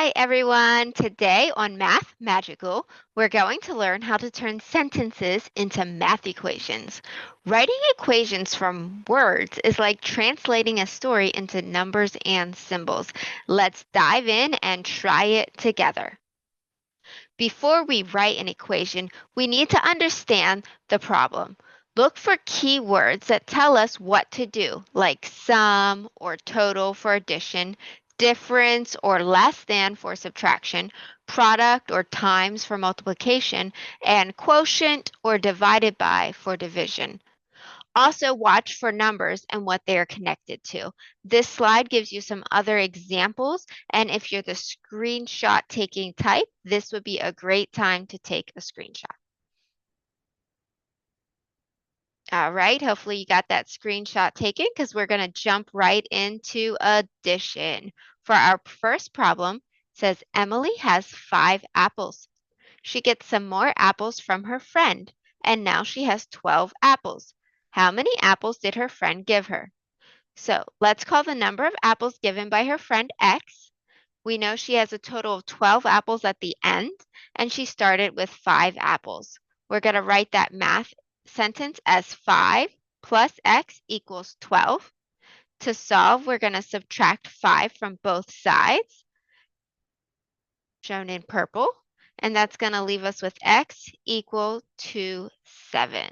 Hi everyone! Today on Math Magical, we're going to learn how to turn sentences into math equations. Writing equations from words is like translating a story into numbers and symbols. Let's dive in and try it together. Before we write an equation, we need to understand the problem. Look for keywords that tell us what to do, like sum or total for addition, difference or less than for subtraction, product or times for multiplication, and quotient or divided by for division. Also, watch for numbers and what they are connected to. This slide gives you some other examples, and if you're the screenshot taking type, this would be a great time to take a screenshot. All right, hopefully you got that screenshot taken because we're going to jump right into addition. For our first problem, it says Emily has 5 apples. She gets some more apples from her friend, and now she has 12 apples. How many apples did her friend give her? So let's call the number of apples given by her friend X. We know she has a total of 12 apples at the end, and she started with 5 apples. We're going to write that math sentence as 5 plus X equals 12. To solve, we're going to subtract 5 from both sides, shown in purple, and that's going to leave us with X equal to 7.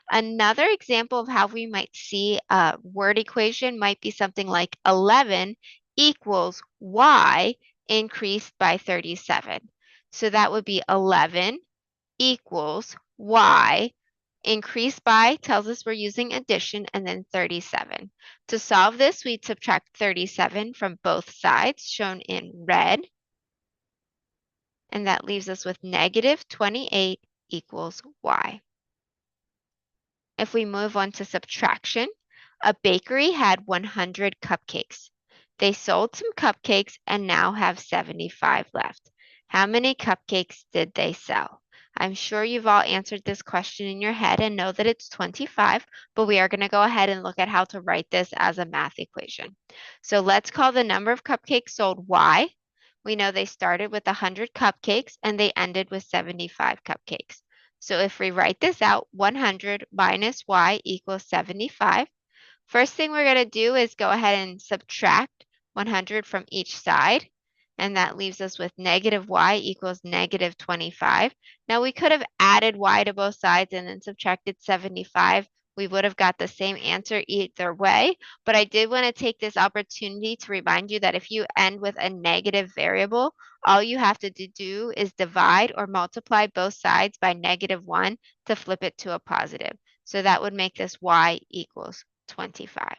Another example of how we might see a word equation might be something like 11 equals y increased by 37. So that would be 11 equals y increased by tells us we're using addition and then 37. To solve this, we'd subtract 37 from both sides, shown in red, and that leaves us with negative 28 equals y. If we move on to subtraction, a bakery had 100 cupcakes. They sold some cupcakes and now have 75 left. How many cupcakes did they sell? I'm sure you've all answered this question in your head and know that it's 25, but we are going to go ahead and look at how to write this as a math equation. So let's call the number of cupcakes sold y. We know they started with 100 cupcakes and they ended with 75 cupcakes. So if we write this out, 100 minus y equals 75. First thing we're going to do is go ahead and subtract 100 from each side, and that leaves us with negative y equals negative 25. Now we could have added y to both sides and then subtracted 75. We would have got the same answer either way, but I did want to take this opportunity to remind you that if you end with a negative variable, all you have to do is divide or multiply both sides by -1 to flip it to a positive. So that would make this y equals 25.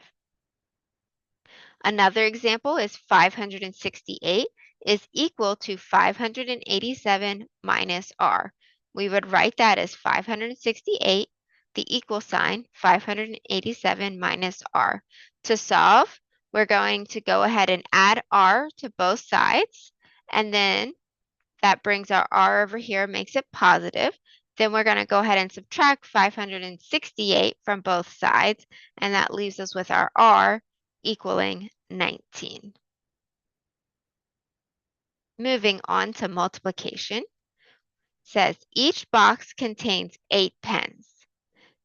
Another example is 568 is equal to 587 minus r. We would write that as 568, the equal sign, 587 minus r. To solve, we're going to go ahead and add r to both sides, and then that brings our r over here, makes it positive. Then we're going to go ahead and subtract 568 from both sides, and that leaves us with our r equaling 19. Moving on to multiplication, says each box contains 8 pens.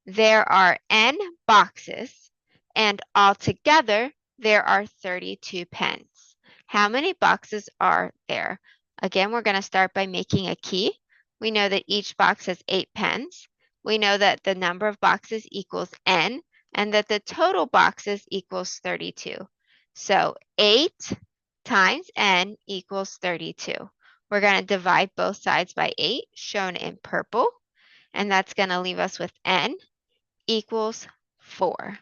There are n boxes, and altogether there are 32 pens. How many boxes are there? Again, we're going to start by making a key. We know that each box has 8 pens. We know that the number of boxes equals n, and that the total boxes equals 32. So 8 times n equals 32. We're going to divide both sides by 8, shown in purple, and that's going to leave us with n equals 4.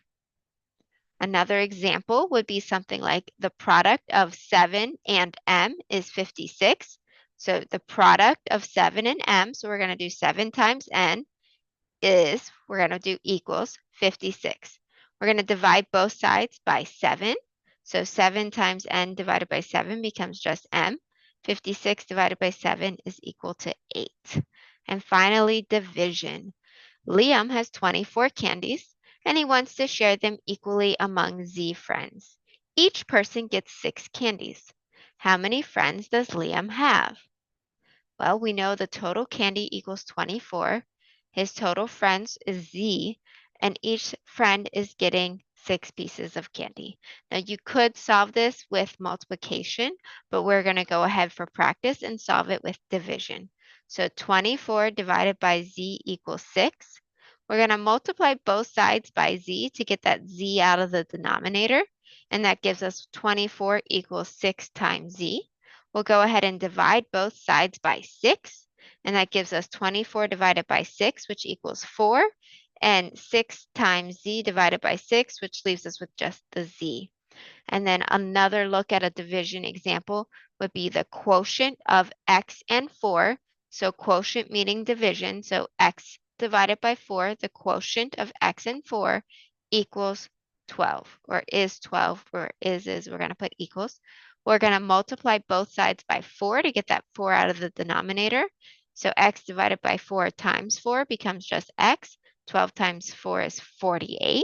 Another example would be something like the product of 7 and m is 56. So the product of 7 and m, so we're going to do 7 times n, is, we're going to do equals 56. We're going to divide both sides by 7. So 7 times n divided by 7 becomes just m. 56 divided by 7 is equal to 8. And finally, division. Liam has 24 candies, and he wants to share them equally among Z friends. Each person gets 6 candies. How many friends does Liam have? Well, we know the total candy equals 24. His total friends is Z, and each friend is getting 6 pieces of candy. Now, you could solve this with multiplication, but we're going to go ahead for practice and solve it with division. So 24 divided by Z equals 6. We're going to multiply both sides by Z to get that Z out of the denominator, and that gives us 24 equals 6 times Z. We'll go ahead and divide both sides by 6, and that gives us 24 divided by 6, which equals 4, and 6 times Z divided by 6, which leaves us with just the Z. And then another look at a division example would be the quotient of x and 4. So quotient meaning division. So x divided by 4, the quotient of x and 4 equals 12, or is 12, or is, we're going to put equals. We're going to multiply both sides by 4 to get that 4 out of the denominator. So x divided by 4 times 4 becomes just x. 12 times 4 is 48.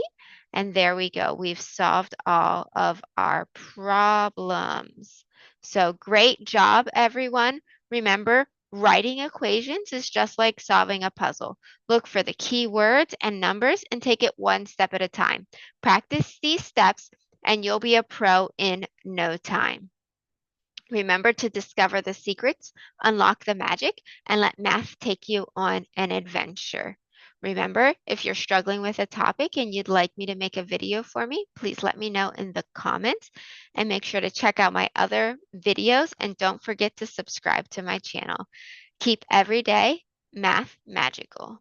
And there we go. We've solved all of our problems. So great job, everyone. Remember, writing equations is just like solving a puzzle. Look for the key words and numbers and take it one step at a time. Practice these steps and you'll be a pro in no time. Remember to discover the secrets, unlock the magic, and let math take you on an adventure. Remember, if you're struggling with a topic and you'd like me to make a video for me, please let me know in the comments and make sure to check out my other videos and don't forget to subscribe to my channel. Keep every day math magical.